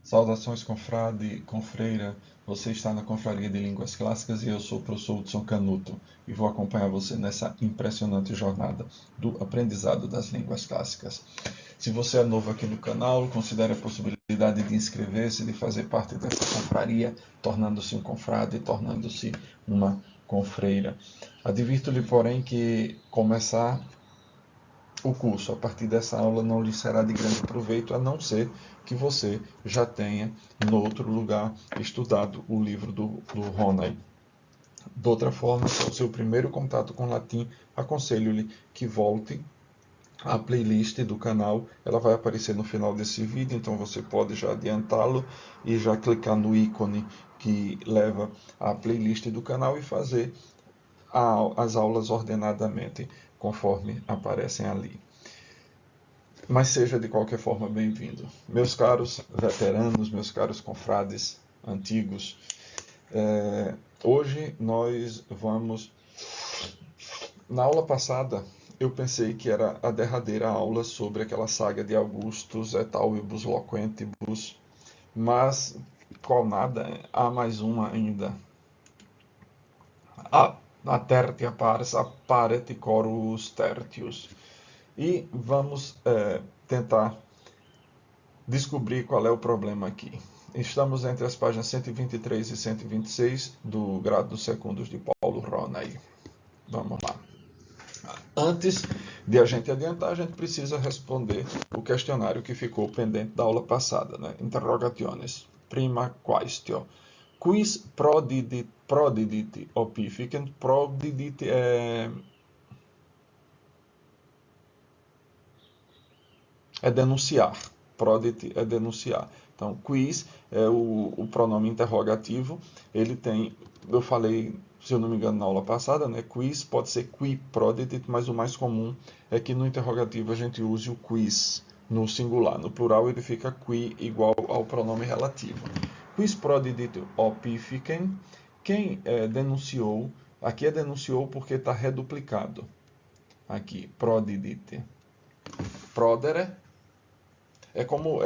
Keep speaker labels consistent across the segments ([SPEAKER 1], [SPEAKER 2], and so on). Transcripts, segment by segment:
[SPEAKER 1] Saudações, confrade, confreira. Você está na Confraria de Línguas Clássicas e eu sou o professor Hudson Canuto e vou acompanhar você nessa impressionante jornada do aprendizado das línguas clássicas. Se você é novo aqui no canal, considere a possibilidade de inscrever-se, de fazer parte dessa confraria, tornando-se um confrade, tornando-se uma confreira. Advirto-lhe, porém, que começar o curso a partir dessa aula não lhe será de grande proveito, a não ser que você já tenha, em outro lugar, estudado o livro do Ronay. De outra forma, se é o seu primeiro contato com latim, aconselho-lhe que volte à playlist do canal. Ela vai aparecer no final desse vídeo, então você pode já adiantá-lo e já clicar no ícone que leva à playlist do canal e fazer as aulas ordenadamente, conforme aparecem ali. Mas seja de qualquer forma bem-vindo. Meus caros veteranos, meus caros confrades antigos, hoje nós vamos... Na aula passada, eu pensei que era a derradeira aula sobre aquela saga de Augustus et Albus Loquentibus, mas qual nada, há mais uma ainda. A tertia pars apparet corus tertius. E vamos tentar descobrir qual é o problema aqui. Estamos entre as páginas 123 e 126 do Grado dos Secundos de Paulo Ronay. Vamos lá. Antes de a gente adiantar, a gente precisa responder o questionário que ficou pendente da aula passada, né? Interrogationes. Prima quaestio. Quis prodidit opificant? Prodidit é denunciar. Prodit é denunciar. Então, quis é o pronome interrogativo. Ele tem, eu falei, se eu não me engano, na aula passada, né? Quis pode ser qui prodidit, mas o mais comum é que no interrogativo a gente use o quis no singular. No plural ele fica qui igual ao pronome relativo. Quis prodidit opificem. Quem denunciou, aqui é denunciou porque está reduplicado. Aqui, prodidit. Prodere. É como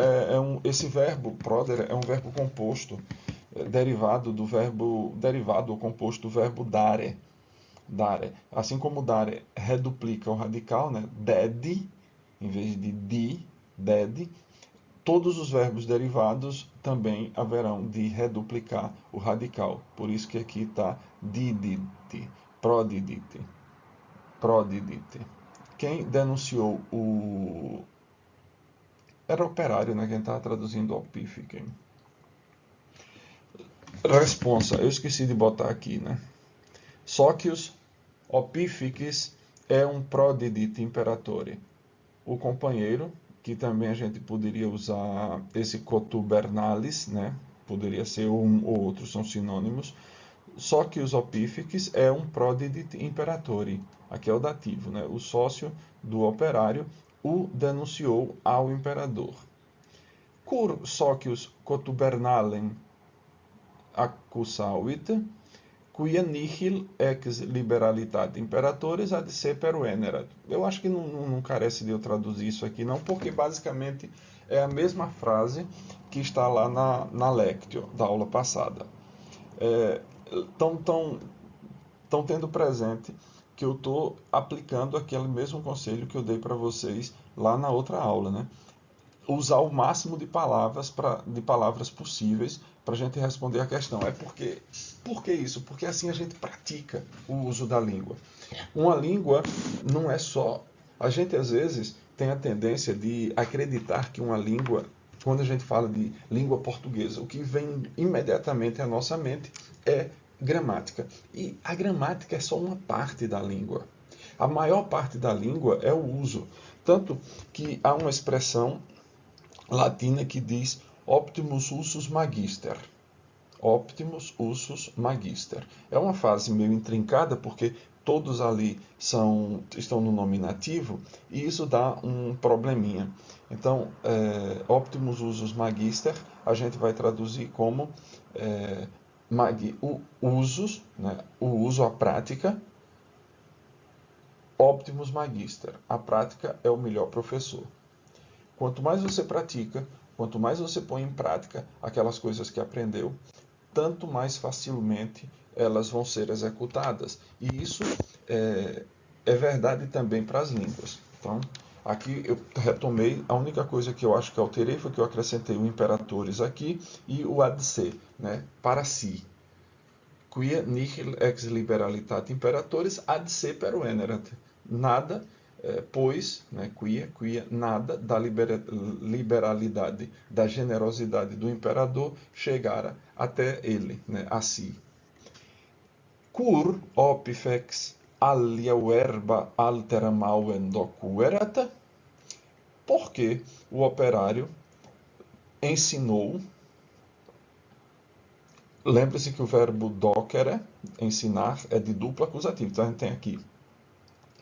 [SPEAKER 1] esse verbo prodere é um verbo composto, derivado ou composto do verbo dare. Dare. Assim como dare reduplica o radical, né? Ded, em vez de di, ded, todos os verbos derivados também haverão de reduplicar o radical. Por isso que aqui está didite, prodidite, prodidite. Quem denunciou o... Era operário, né? Quem estava traduzindo opificem. Responsa, eu esqueci de botar aqui, né? Socius opificis é um prodidit imperatore. O companheiro, que também a gente poderia usar esse cotubernalis, né? Poderia ser um ou outro, são sinônimos. Socius opificis é um prodidit imperatore. Aqui é o dativo, né? O sócio do operário o denunciou ao imperador. Cur socius cotubernalem accusavit, quia nihil ex liberalitate imperatores ad se peruenerat. Eu acho que não carece de eu traduzir isso aqui, não, porque basicamente é a mesma frase que está lá na Lectio da aula passada. Estão tendo presente que eu estou aplicando aquele mesmo conselho que eu dei para vocês lá na outra aula, né? Usar o máximo de palavras possíveis para a gente responder a questão. Por que isso? Porque assim a gente pratica o uso da língua. Uma língua não é só... A gente às vezes tem a tendência de acreditar que uma língua, quando a gente fala de língua portuguesa, o que vem imediatamente à nossa mente é gramática. E a gramática é só uma parte da língua. A maior parte da língua é o uso. Tanto que há uma expressão latina que diz optimus usus magister. Optimus usus magister. É uma frase meio intrincada porque todos ali estão no nominativo e isso dá um probleminha. Então, optimus usus magister a gente vai traduzir como usos, né? O uso, a prática. Optimus magister. A prática é o melhor professor. Quanto mais você pratica, Quanto mais você põe em prática aquelas coisas que aprendeu, tanto mais facilmente elas vão ser executadas. E isso é verdade também para as línguas. Então, aqui eu retomei, a única coisa que eu acho que alterei foi que eu acrescentei o imperatores aqui e o ad se, né, para si. Quia nihil ex liberalitate imperatores ad se peruenerat. Nada, pois, né, quia, nada da liberalidade, da generosidade do imperador chegara até ele, né, a si. Cur opifex alia verba altera mauen docuerat, porque o operário ensinou. Lembre-se que o verbo docere, ensinar, é de duplo acusativo. Então a gente tem aqui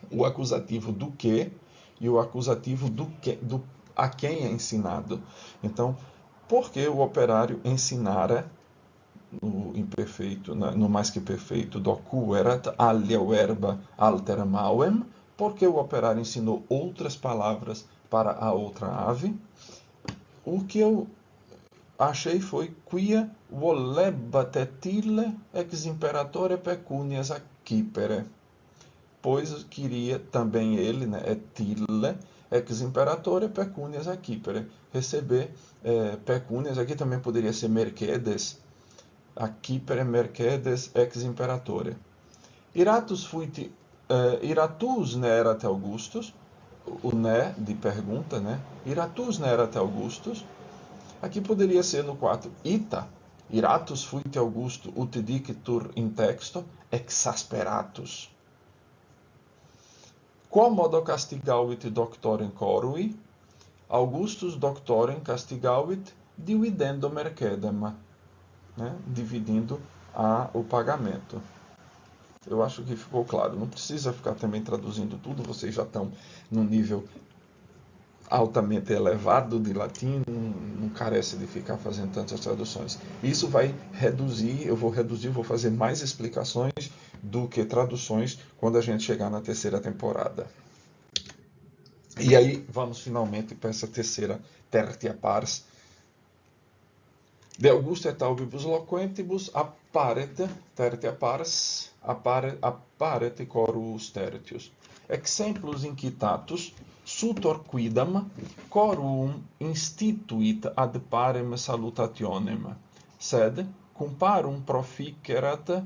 [SPEAKER 1] o acusativo do que e o acusativo a quem é ensinado. Então, porque o operário ensinara, no imperfeito, no mais que perfeito, docuerat alia verba altera mauem, porque o operário ensinou outras palavras para a outra ave. O que eu achei foi quia volebat ille ex imperatore pecunias acquipere, pois queria também ele, né, tille ex imperatore pecunias acquipere, receber pecunias. Aqui também poderia ser mercedes, acquipere mercedes ex imperatore. Iratus ne erat Augustus, o ne de pergunta, né? Iratus ne erat Augustus. Aqui poderia ser no 4. Iratus fuit Augusto ut dictur in texto exasperatus. Qual modo castigavit doctorem corui? Augustus doctorem castigavit dividendo mercedem, né? Dividindo o pagamento. Eu acho que ficou claro. Não precisa ficar também traduzindo tudo, vocês já estão no nível altamente elevado de latim, não carece de ficar fazendo tantas traduções. Isso vai reduzir, vou fazer mais explicações do que traduções quando a gente chegar na terceira temporada. E aí vamos finalmente para essa tertia pars. De Augusto et aubibus loquentibus apparete tertia pars, apparete corus tertius. Exemplus incitatus sutor quidam corum instituit ad parem salutationem, sed cum parum proficeret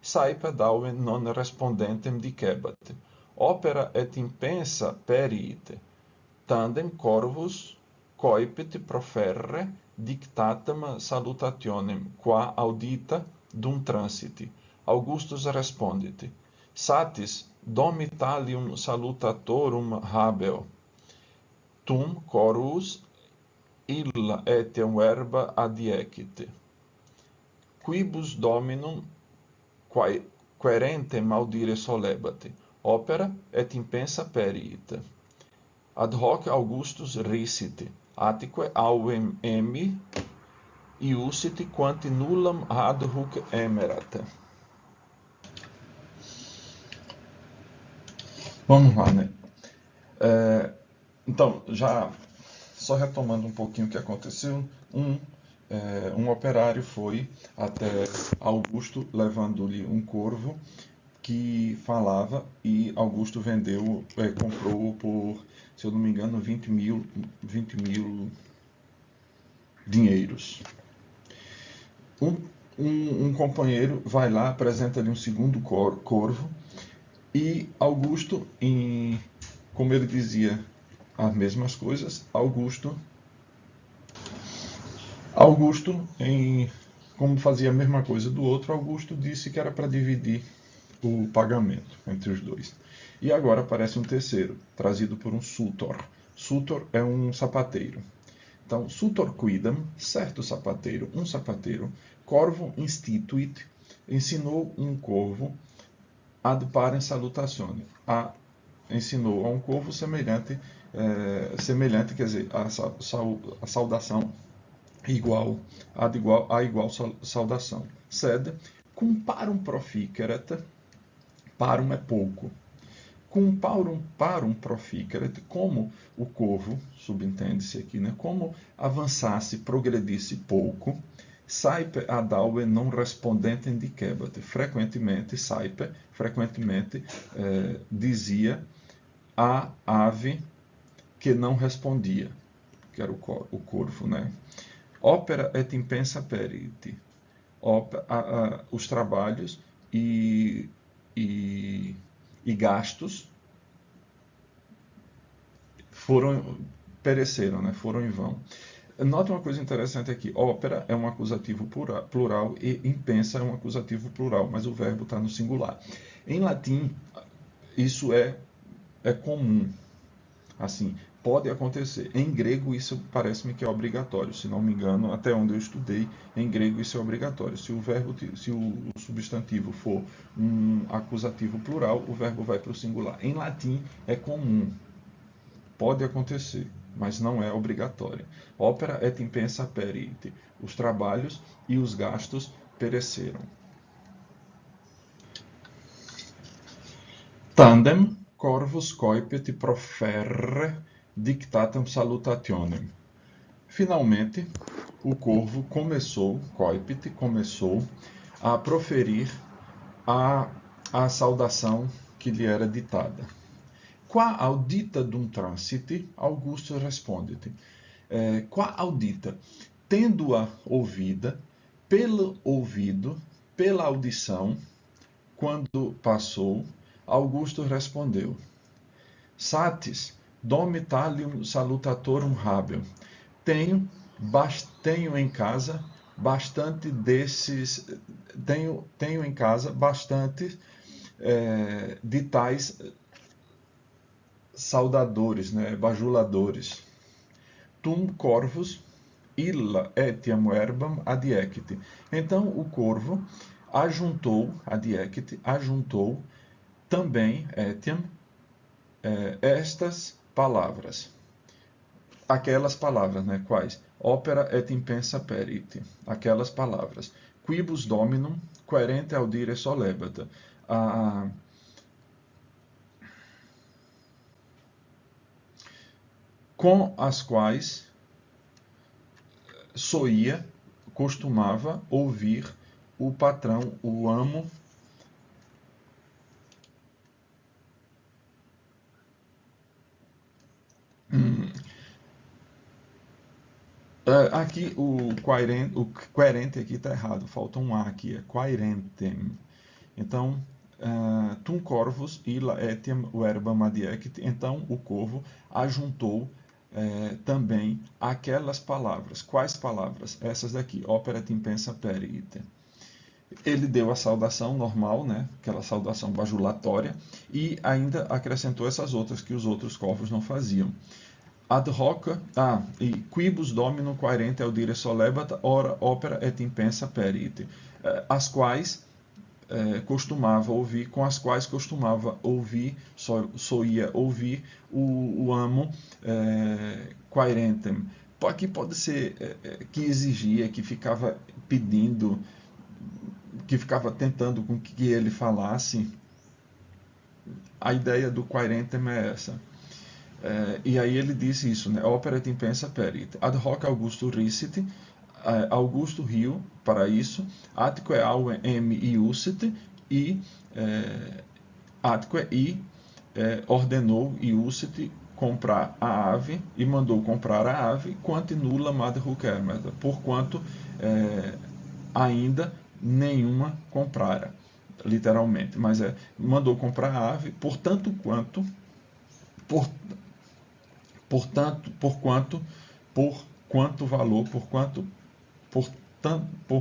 [SPEAKER 1] saepe daue non respondentem dicebat. Opera et impensa periit, tandem corvus coipit proferre dictatam salutationem, qua audita dum transiti. Augustus respondit, satis domitalium salutatorum habeo, tum corus illa etiam verba adiecit. Quibus dominum querentem audire solebat, opera et impensa periit. Ad hoc Augustus rissit, atque auvem emi iusit quanti nullam ad hoc emerat. Vamos lá, né? Então, já só retomando um pouquinho o que aconteceu, um operário foi até Augusto levando-lhe um corvo que falava, e Augusto comprou por, se eu não me engano, 20 mil dinheiros. Um companheiro vai lá, apresenta-lhe um segundo corvo, e Augusto, como ele dizia as mesmas coisas, como fazia a mesma coisa do outro, Augusto disse que era para dividir o pagamento entre os dois. E agora aparece um terceiro, trazido por um sutor. Sutor é um sapateiro. Então, sutor quidam, certo sapateiro, um sapateiro, corvo instituit, ensinou um corvo ad parem salutationem, ensinou a um corvo semelhante, quer dizer, a saudação igual saudação. Sed cum parum proficeret, parum é pouco. Cum parum proficeret, como o corvo, subentende-se aqui, né? Como avançasse, progredisse pouco, saipe adaue non respondentem dicebat. Frequentemente dizia a ave que não respondia, que era o corvo, né? Opera et impensa periti. Os trabalhos e gastos pereceram, né? Foram em vão. Nota uma coisa interessante aqui. Ópera é um acusativo plural e impensa é um acusativo plural, mas o verbo está no singular. Em latim, isso é comum. Assim, pode acontecer. Em grego, isso parece-me que é obrigatório. Se não me engano, até onde eu estudei, em grego isso é obrigatório. Se o substantivo for um acusativo plural, o verbo vai para o singular. Em latim, é comum. Pode acontecer, mas não é obrigatório. Opera et impensa perite. Os trabalhos e os gastos pereceram. Tandem corvus coipet proferre dictatam salutationem. Finalmente, o corvo começou a proferir a saudação que lhe era ditada. Qua audita dum transite, Augusto respondet. Qua audita, tendo-a ouvida, pelo ouvido, pela audição, quando passou, Augusto respondeu: Satis, domitalium salutatorum habeo. Tenho em casa bastante desses. Tenho em casa bastante de tais saudadores, né, bajuladores. Tum corvus illa etiam verbam adiecit. Então o corvo ajuntou também etiam estas palavras. Aquelas palavras, né, quais? Opera et impensa perite. Aquelas palavras. Quibus dominum querente audire solebat. Com as quais costumava ouvir o patrão, o amo. Aqui o querente aqui está errado, falta um A aqui, é quaerentem. Então, tum corvus illa etiam verbam adiecit. Então o corvo ajuntou também aquelas palavras. Quais palavras? Essas daqui, opera et impensa perite. Ele deu a saudação normal, né? Aquela saudação bajulatória, e ainda acrescentou essas outras que os outros corvos não faziam. Ad hoc, e quibus dominum quaerente audire solebat, ora opera et impensa perite. As quais com as quais costumava ouvir, soía ouvir o amo quaerentem. Aqui pode ser que exigia, que ficava pedindo, que ficava tentando com que ele falasse. A ideia do quaerentem é essa. E aí ele disse isso, né? Opera et impensa perite. Ad hoc Augusto rissit, Augusto riu para isso, atque aue iussit, e ordenou iussit comprar a ave, e mandou comprar a ave, quanto nulla mad hucermet, porquanto ainda nenhuma comprara, literalmente, mas mandou comprar a ave, por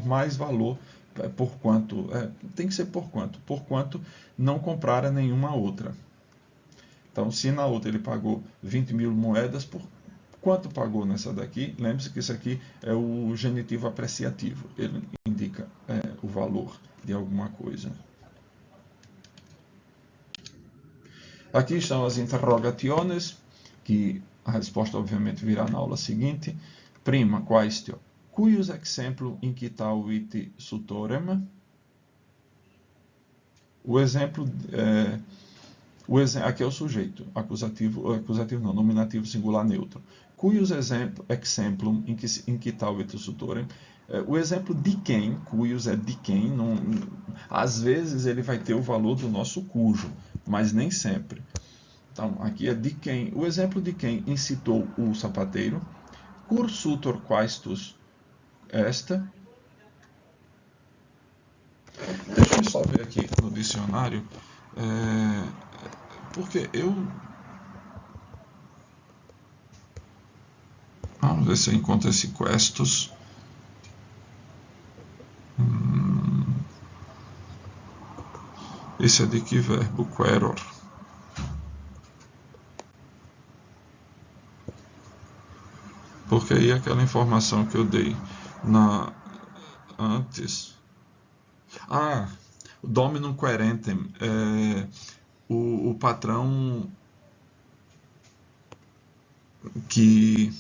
[SPEAKER 1] mais valor, tem que ser por quanto não comprara nenhuma outra. Então, se na outra ele pagou 20 mil moedas, por quanto pagou nessa daqui? Lembre-se que isso aqui é o genitivo apreciativo, ele indica o valor de alguma coisa. Aqui estão as interrogações, que a resposta obviamente virá na aula seguinte. Prima quaestio, cuius exemplo incitavit sutorem? O exemplo Aqui é o sujeito, acusativo não, nominativo singular neutro. Cuius exemplum incitavetus utorem. O exemplo de quem, cuius é de quem, não, às vezes ele vai ter o valor do nosso cujo, mas nem sempre. Então, aqui é de quem. O exemplo de quem incitou o sapateiro. Cursutor quaestus esta. Deixa eu só ver aqui no dicionário, porque eu... Vamos ver se eu encontro esse questus. Esse é de que verbo? Queror. Porque aí aquela informação que eu dei antes... Dominum querentem. O patrão que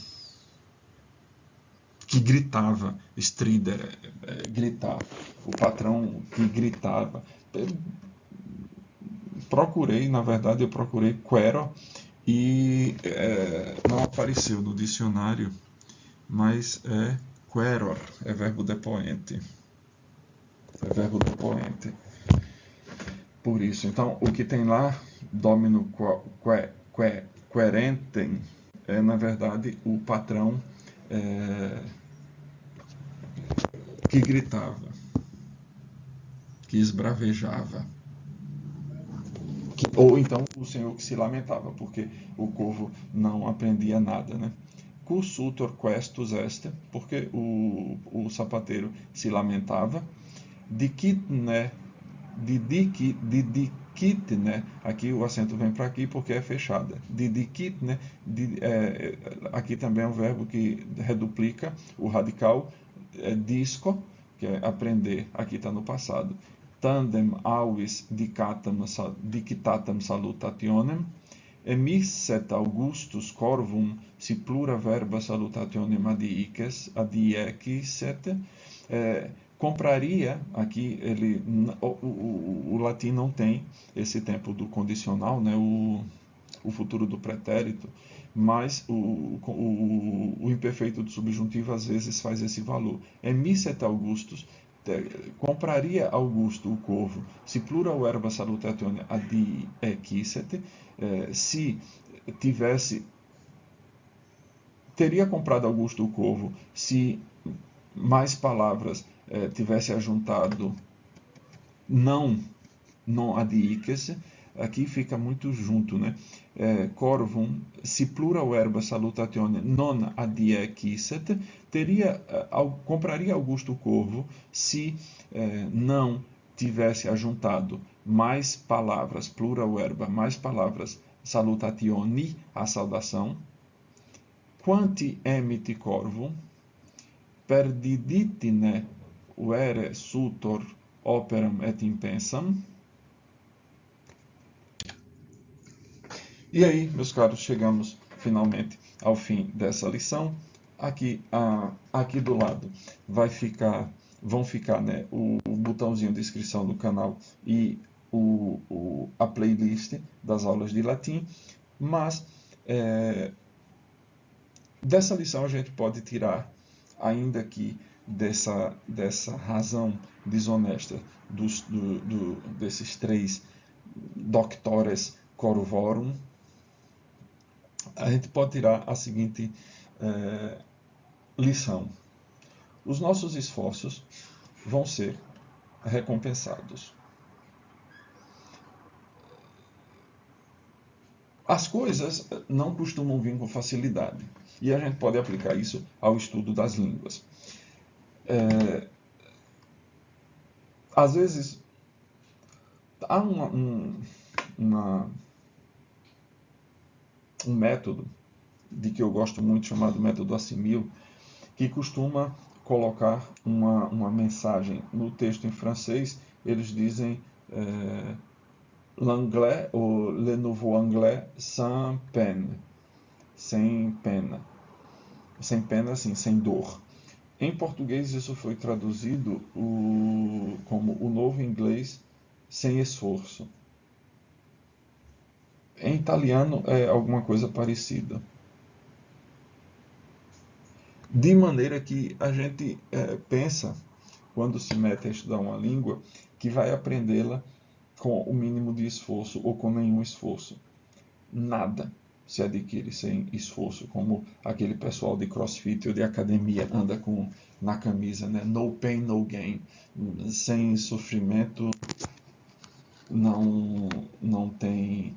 [SPEAKER 1] gritava, strider, gritar. O patrão que gritava. Eu procurei quero e não apareceu no dicionário, mas é queror, é verbo depoente. É verbo depoente. Por isso, então, o que tem lá, domino querentem, é na verdade o patrão que gritava, que esbravejava. Ou então o senhor que se lamentava, porque o corvo não aprendia nada, né? Cursutor questus est, porque o sapateiro se lamentava. Dicitne, didicitne, aqui o acento vem para aqui porque é fechada. Didicitne, aqui também é um verbo que reduplica o radical, disco, que é aprender, aqui está no passado. Tandem auis dictatam salutationem, emisset Augustus corvum si plura verba salutationem adiecit. Compraria, aqui o latim não tem esse tempo do condicional, né, o futuro do pretérito, mas o imperfeito do subjuntivo às vezes faz esse valor. Emisset Augustus, compraria Augusto o corvo, se plural erba salutatione adiecit, se teria comprado Augusto o corvo se mais palavras tivesse ajuntado não adiques, aqui fica muito junto, né? Corvum, se plural erba salutatione non adiecit, compraria Augusto o corvo se não tivesse ajuntado mais palavras, plural erba, mais palavras salutatione, a saudação. Quanti emit corvum, perdiditine vere sutor operam et impensam. E aí, meus caros, chegamos finalmente ao fim dessa lição. Aqui do lado vão ficar, né, o botãozinho de inscrição do canal e a playlist das aulas de latim. Mas dessa lição a gente pode tirar, ainda que dessa razão desonesta desses 3 doctores corvorum, a gente pode tirar a seguinte lição: os nossos esforços vão ser recompensados. As coisas não costumam vir com facilidade, e a gente pode aplicar isso ao estudo das línguas. Às vezes, há um método de que eu gosto muito, chamado método Assimil, que costuma colocar uma mensagem no texto em francês. Eles dizem l'anglais ou le nouveau anglais sans peine, sem pena, assim, sem dor. Em português isso foi traduzido como o novo inglês sem esforço. Em italiano é alguma coisa parecida. De maneira que a gente pensa, quando se mete a estudar uma língua, que vai aprendê-la com o mínimo de esforço ou com nenhum esforço. Nada se adquire sem esforço, como aquele pessoal de CrossFit ou de academia anda com na camisa, né? No pain, no gain. Sem sofrimento não, não tem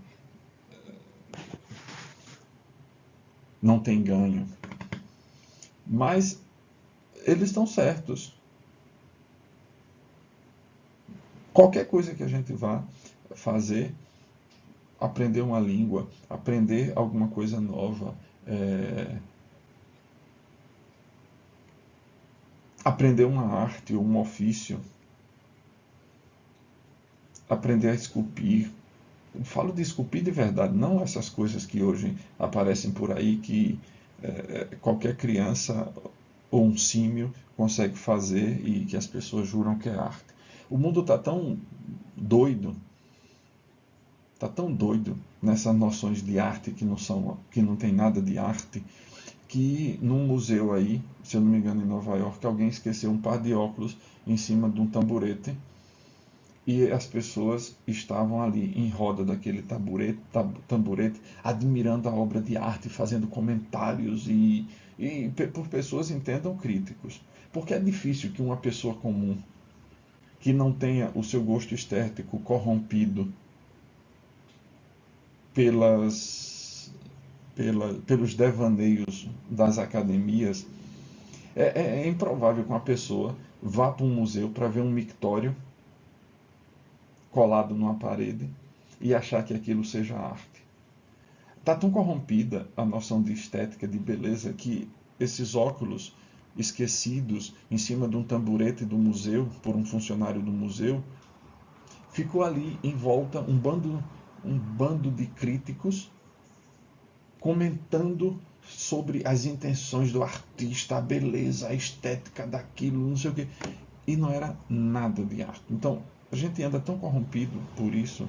[SPEAKER 1] não tem ganho. Mas eles estão certos. Qualquer coisa que a gente vá fazer, aprender uma língua, aprender alguma coisa nova, aprender uma arte ou um ofício, aprender a esculpir. Eu falo de esculpir de verdade, não essas coisas que hoje aparecem por aí que qualquer criança ou um símio consegue fazer e que as pessoas juram que é arte. O mundo doido, está tão doido nessas noções de arte que não tem nada de arte, que num museu aí, se eu não me engano em Nova York, alguém esqueceu um par de óculos em cima de um tamborete e as pessoas estavam ali em roda daquele tamborete admirando a obra de arte, fazendo comentários e por pessoas, entendam, críticos. Porque é difícil que uma pessoa comum, que não tenha o seu gosto estético corrompido pelas, pelos devaneios das academias, é improvável que uma pessoa vá para um museu para ver um mictório colado numa parede e achar que aquilo seja arte. Está tão corrompida a noção de estética, de beleza, que esses óculos esquecidos em cima de um tamborete do museu, por um funcionário do museu, ficou ali em volta um bando de críticos comentando sobre as intenções do artista, a beleza, a estética daquilo, não sei o quê. E não era nada de arte. Então, a gente anda tão corrompido por isso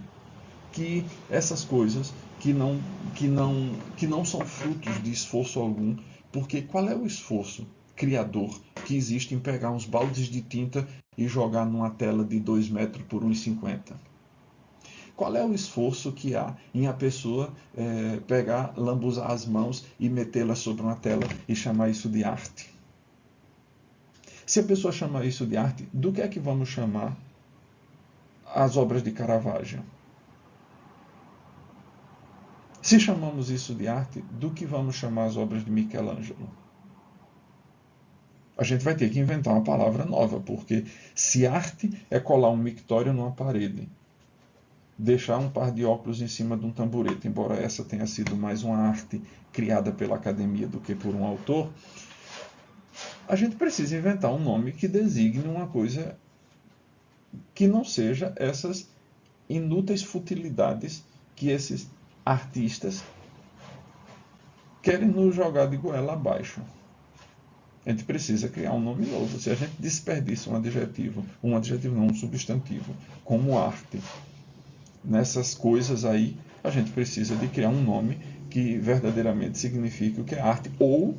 [SPEAKER 1] que essas coisas que não são frutos de esforço algum, porque qual é o esforço criador que existe em pegar uns baldes de tinta e jogar numa tela de 2 metros por 1,50? Qual é o esforço que há em a pessoa pegar, lambuzar as mãos e metê-las sobre uma tela e chamar isso de arte? Se a pessoa chama isso de arte, do que é que vamos chamar as obras de Caravaggio? Se chamamos isso de arte, do que vamos chamar as obras de Michelangelo? A gente vai ter que inventar uma palavra nova, porque se arte é colar um mictório numa parede, deixar um par de óculos em cima de um tamborete, embora essa tenha sido mais uma arte criada pela academia do que por um autor, a gente precisa inventar um nome que designe uma coisa que não seja essas inúteis futilidades que esses artistas querem nos jogar de goela abaixo. A gente precisa criar um nome novo. Se a gente desperdiça um adjetivo não, um substantivo, como arte, nessas coisas aí, a gente precisa de criar um nome que verdadeiramente signifique o que é arte, ou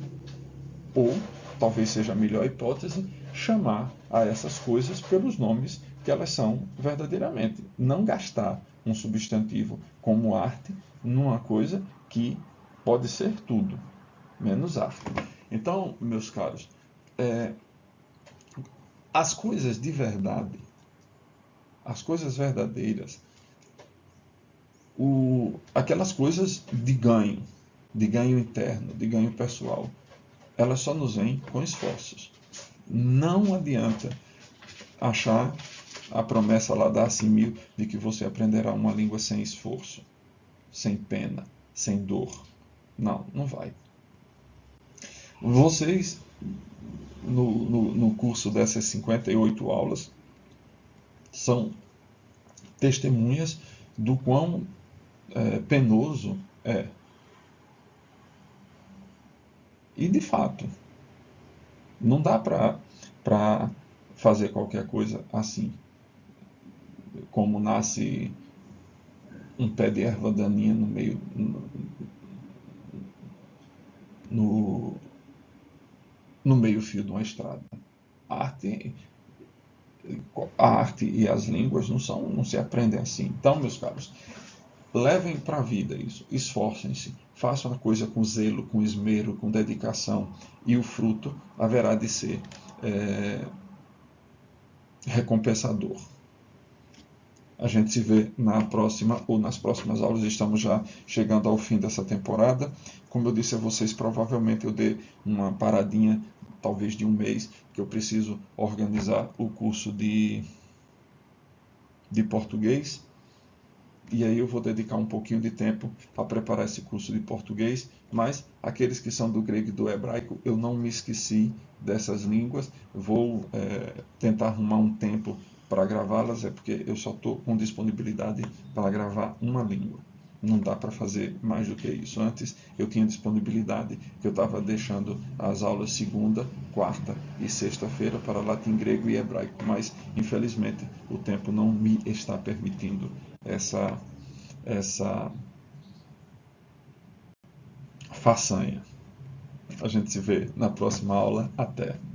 [SPEAKER 1] talvez seja a melhor hipótese, chamar a essas coisas pelos nomes que elas são verdadeiramente. Não gastar um substantivo como arte numa coisa que pode ser tudo, menos arte. Então, meus caros, as coisas de verdade, as coisas verdadeiras, aquelas coisas de ganho interno, de ganho pessoal, elas só nos vêm com esforços. Não adianta achar a promessa lá da Assimil de que você aprenderá uma língua sem esforço, sem pena, sem dor. Não, não vai. Vocês, no curso dessas 58 aulas, são testemunhas do quão penoso é. E de fato, não dá para fazer qualquer coisa assim, como nasce um pé de erva daninha no meio, no meio-fio de uma estrada. A arte, a arte e as línguas não se aprendem assim. Então, meus caros, levem para a vida isso, esforcem-se, façam a coisa com zelo, com esmero, com dedicação, e o fruto haverá de ser recompensador. A gente se vê na próxima ou nas próximas aulas. Estamos já chegando ao fim dessa temporada. Como eu disse a vocês, provavelmente eu dei uma paradinha, talvez de um mês, que eu preciso organizar o curso de português. E aí eu vou dedicar um pouquinho de tempo a preparar esse curso de português, mas aqueles que são do grego e do hebraico, eu não me esqueci dessas línguas. Vou tentar arrumar um tempo para gravá-las, porque eu só estou com disponibilidade para gravar uma língua. Não dá para fazer mais do que isso. Antes eu tinha disponibilidade, que eu estava deixando as aulas segunda, quarta e sexta-feira para latim, grego e hebraico, mas infelizmente o tempo não me está permitindo essa façanha. A gente se vê na próxima aula. Até!